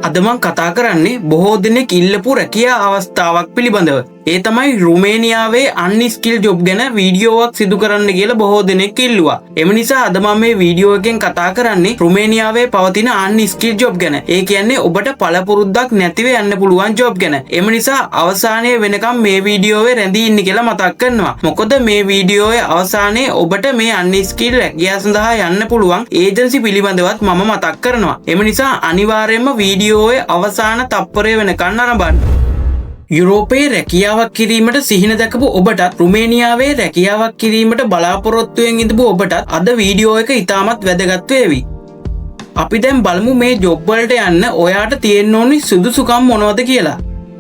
අද මම කතා කරන්නේ බොහෝ දෙනෙක් ඉල්ලපු රැකියා අවස්ථාවක් පිළිබඳව. ඒ තමයි රුමේනියාවේ අන්ස්කිල් ජොබ් ගැන වීඩියෝවක් සිදු කරන්න කියලා බොහෝ දෙනෙක් ඉල්ලුවා. එම නිසා අද මම මේ වීඩියෝ එකෙන් කතා කරන්නේ රුමේනියාවේ පවතින අන්ස්කිල් ජොබ් ගැන. ඒ කියන්නේ ඔබට පළපුරුද්දක් නැතිව යන්න පුළුවන් ජොබ් ගැන. එම නිසා අවසානයේ වෙනකම් මේ වීඩියෝවේ රැඳී ඉන්න කියලා මතක් කරනවා. මොකද මේ වීඩියෝවේ අවසානයේ ඔබට මේ අන්ස්කිල් රැකියාව සඳහා යන්න පුළුවන් ඒජන්සි පිළිබඳවත් මම මතක් කරනවා. එම නිසා අනිවාර්යයෙන්ම වීඩියෝවේ අවසාන තප්පරය වෙනකන් නරඹන්න. යුරෝපයේ රැකියාවක් කිරීමට සිහින දැකපු ඔබටත් රුමේනියාවේ රැකියාවක් කිරීමට බලාපොරොත්තුවෙන් ඉඳපු ඔබටත් අද වීඩියෝ එක ඉතාමත් වැදගත් වේවි. අපි දැන් බලමු මේ ජොබ් වලට යන්න ඔයාට තියෙන්න ඕනි සුදුසුකම් මොනවද කියලා.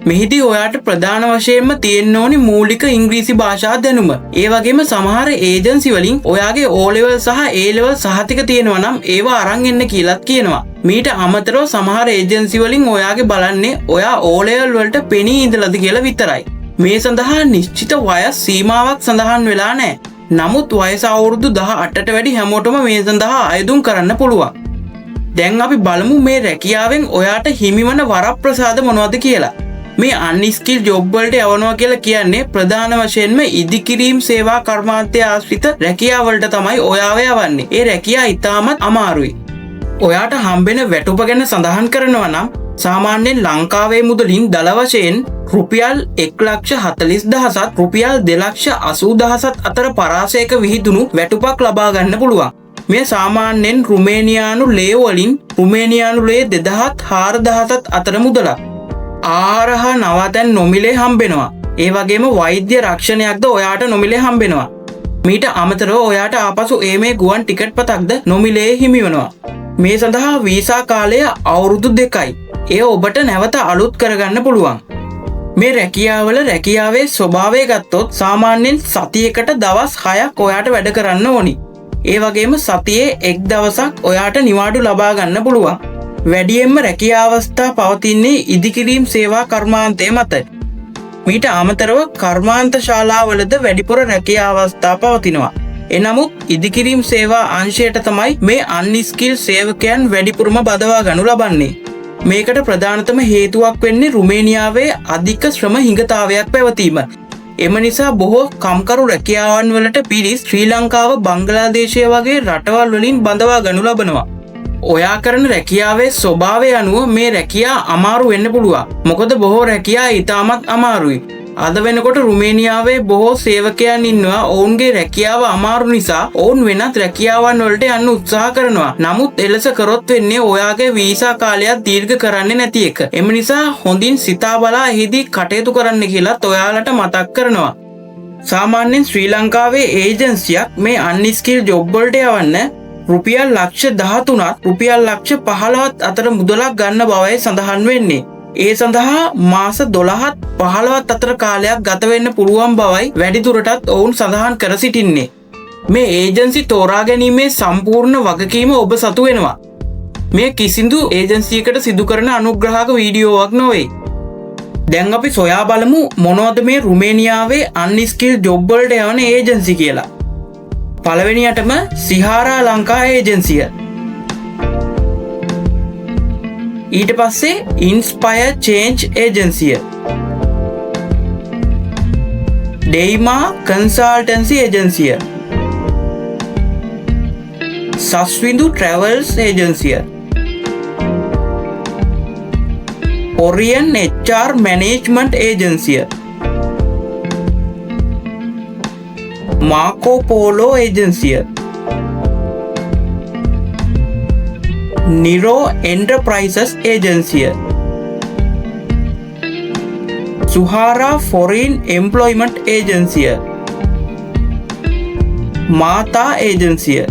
මෙහිදී ඔයාට ප්‍රධාන වශයෙන්ම තියෙන්න ඕනි මූලික ඉංග්‍රීසි භාෂා දැනුම. ඒ වගේම සමහර ඒජන්සි වලින් ඔයාගේ O level සහ A level සහතික තියෙනවා නම් ඒවා අරන් එන්න කියලාත් කියනවා. මීට අමතරව සමහර ඒජන්සි වලින් ඔයාගේ බලන්නේ ඔයා O level වලට පෙනී ඉඳලාද කියලා විතරයි. මේ සඳහා නිශ්චිත වයස් සීමාවක් සඳහන් වෙලා නැහැ. නමුත් වයස අවුරුදු 18ට වැඩි හැමෝටම මේ සඳහා ආයුධම් කරන්න පුළුවන්. දැන් අපි බලමු මේ රැකියාවෙන් ඔයාට හිමිවන වරප්‍රසාද මොනවද කියලා. මේ අන්ස්කිල් ජොබ් වලට යවනවා කියලා කියන්නේ ප්‍රධාන වශයෙන්ම ඉදිකිරීම් සේවා කර්මාන්තය ආශ්‍රිත රැකියාව වලට තමයි ඔයාව යවන්නේ. ඒ රැකියාව ඉතාමත් අමාරුයි. ඔයාට හම්බෙන වැටුප ගැන සඳහන් කරනවා නම් සාමාන්‍යයෙන් ලංකාවේ මුදලින් දල වශයෙන් රුපියල් 1,40,000ත් රුපියල් 2,80,000ත් අතර පරාසයක විහිදුණු වැටුපක් ලබා ගන්න පුළුවන්. මේ සාමාන්‍යයෙන් රුමේනියානු ලේ වලින් රුමේනියානු ලේ 2,000ත් 4,000ත් අතර මුදලක්. ආහාර හා නවාතැන් නොමිලේ හම්බෙනවා. ඒ වගේම වෛද්‍ය රක්ෂණයක්ද ඔයාට නොමිලේ හම්බෙනවා. මීට අමතරව ඔයාට ආපසු මේ ගුවන් ටිකට් පතක්ද නොමිලේ හිමිවනවා. මේ සඳහා වීසා කාලය අවුරුදු 2යි. එය ඔබට නැවත අලුත් කරගන්න පුළුවන්. මේ රැකියාවල රැකියාවේ ස්වභාවය ගත්තොත් සාමාන්‍යයෙන් සතියකට දවස් 6ක් ඔයාට වැඩ කරන්න ඕනි. ඒ වගේම සතියේ එක් දවසක් ඔයාට නිවාඩු ලබා ගන්න පුළුවන්. වැඩියෙන්ම රැකියා අවස්ථා පවතින්නේ ඉදිකිරීම් සේවා කර්මාන්තය මත. මීට අමතරව කර්මාන්ත ශාලාවලද වැඩිපුර රැකියා අවස්ථා පවතිනවා. එනමුත් ඉදිකිරීම් සේවා අංශයට තමයි මේ අන්ස්කිල් සේවකයන් වැඩිපුරම බදවා ගනු ලබන්නේ. මේකට ප්‍රධානතම හේතුවක් වෙන්නේ රුමේනියාවේ අධික ශ්‍රම හිඟතාවයක් පැවතීම. එම නිසා බොහෝ කම්කරු රැකියාවන් වලට පිරිස් ශ්‍රී ලංකාව බංගලාදේශය වගේ රටවල් වලින් බඳවා ගනු ලබනවා. ඔයා කරන රැකියාවේ ස්වභාවය අනුව මේ රැකියා අමාරු වෙන්න පුළුවන්. මොකද බොහෝ රැකියා ඉතාමත් අමාරුයි. අද වෙනකොට රුමේනියාවේ බොහෝ සේවකයන් ඉන්නවා ඔවුන්ගේ රැකියාව අමාරු නිසා ඔවුන් වෙනත් රැකියාවන් වලට යන්න උත්සාහ කරනවා. නමුත් එලෙස කරොත් වෙන්නේ ඔයාගේ වීසා කාලයක් දීර්ඝ කරන්නේ නැති එක. එම නිසා හොඳින් සිතා බලා එහිදී කටයුතු කරන්න කියලාත් ඔයාලට මතක් කරනවා. සාමාන්‍යයෙන් ශ්‍රී ලංකාවේ ඒජන්සියක් මේ අන්ස්කිල් ජොබ් වලට යවන්න රුපියල් ලක්ෂ 13ත් රුපියල් ලක්ෂ 15ත් අතර මුදලක් ගන්න බවයි සඳහන් වෙන්නේ. ඒ සඳහා මාස 12ත් 15ත් අතර කාලයක් ගත වෙන්න පුළුවන් බවයි වැඩිදුරටත් ඔවුන් සඳහන් කර සිටින්නේ. මේ ඒජන්සි තෝරා ගැනීමේ සම්පූර්ණ වගකීම ඔබ සතු වෙනවා. මේ කිසිදු ඒජන්සියකට සිදු කරන අනුග්‍රහක වීඩියෝවක් නොවේ. දැන් අපි සොයා බලමු මොනවද මේ රුමේනියාවේ අන්ස්කිල් ජොබ් වලට යවන ඒජන්සි කියලා. පළවෙනියටම සිහාරා ලංකා ඒජන්සිය. ඊට පස්සේ ඉන්ස්පයර් චේන්ජ් ඒජන්සිය. ඩෙයිමා කන්සල්ටන්සි ඒජන්සිය. සස්විඳු ට්‍රැවල්ස් ඒජන්සිය. ඔරියන් HR මැනේජ්මන්ට් ඒජන්සිය. මාකෝ පෝලෝ ඒජන්සිය. නිරෝ එන්ටර්ප්‍රයිසස් ඒජන්සිය. සුහාරා ෆොරින් එම්ප්ලොයිමන්ට් ඒජන්සිය. මාතා ඒජන්සිය.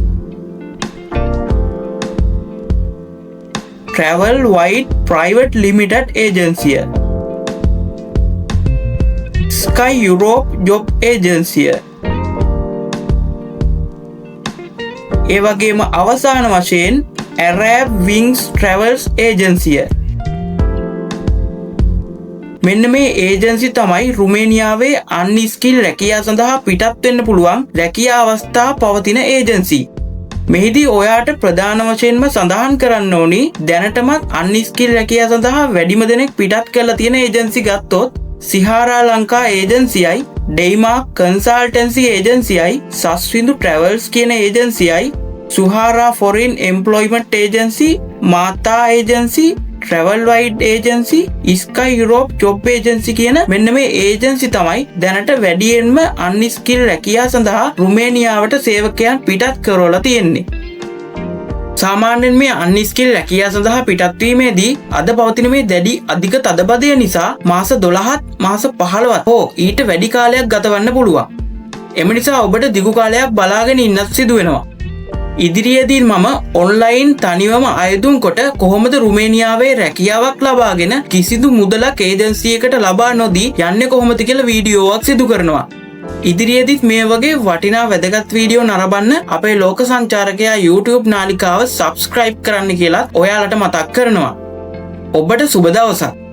ට්‍රැවල් වයිඩ් ප්‍රයිවට් ලිමිටඩ් ඒජන්සිය. ස්කයි යුරෝප් ජොබ් ඒජන්සිය. ඒ වගේම අවසාන වශයෙන් Arab Wings Travels ඒජන්සිය. මෙන්න මේ ඒජන්සි තමයි රුමේනියාවේ අන්ස්කිල් රැකියාව සඳහා පිටත් වෙන්න පුළුවන් රැකියා අවස්ථා පවතින ඒජන්සි. මෙහිදී ඔයාට ප්‍රධාන වශයෙන්ම සඳහන් කරන්න ඕනි දැනටමත් අන්ස්කිල් රැකියාව සඳහා වැඩිම දෙනෙක් පිටත් කරලා තියෙන ඒජන්සි ගත්තොත් සිහාරා ලංකා ඒජන්සියයි, ඩෙයිමාක් කන්සල්ටන්සි ඒජන්සියයි, සස්විඳු ට්‍රැවල්ස් කියන ඒජන්සියයි, Suhara foreign employment agency, Matha agency, travel wide agency, sky Europe job agency කියන මෙන්න මේ ඒජන්සි තමයි දැනට වැඩියෙන්ම අන්ස්කිල් රැකියාව සඳහා රුමේනියාවට සේවකයන් පිටත් කරවලා තියෙන්නේ. සාමාන්‍යයෙන් මේ අන්ස්කිල් රැකියාව සඳහා පිටත්වීමේදී අද පවතින මේ දැඩි අධික තදබදය නිසා මාස 12ත් මාස 15ත් හෝ ඊට වැඩි කාලයක් ගතවන්න පුළුවන්. එම නිසා ඔබට දිගු කාලයක් බලාගෙන ඉන්නත් සිදු වෙනවා. ඉදිරියේදී මම ඔන්ලයින් තනිවම අයදුම් කොට කොහොමද රුමේනියාවේ රැකියාවක් ලබාගෙන කිසිදු මුදලක් ඒජන්සියකට ලබා නොදී යන්නේ කොහොමද කියලා වීඩියෝවක් සිදු කරනවා. ඉදිරියේදීත් මේ වගේ වටිනා වැදගත් වීඩියෝ නරඹන්න අපේ ලෝක සංචාරකයා YouTube නාලිකාව subscribe කරන්න කියලා ඔයාලට මතක් කරනවා. ඔබට සුබ දවසක්.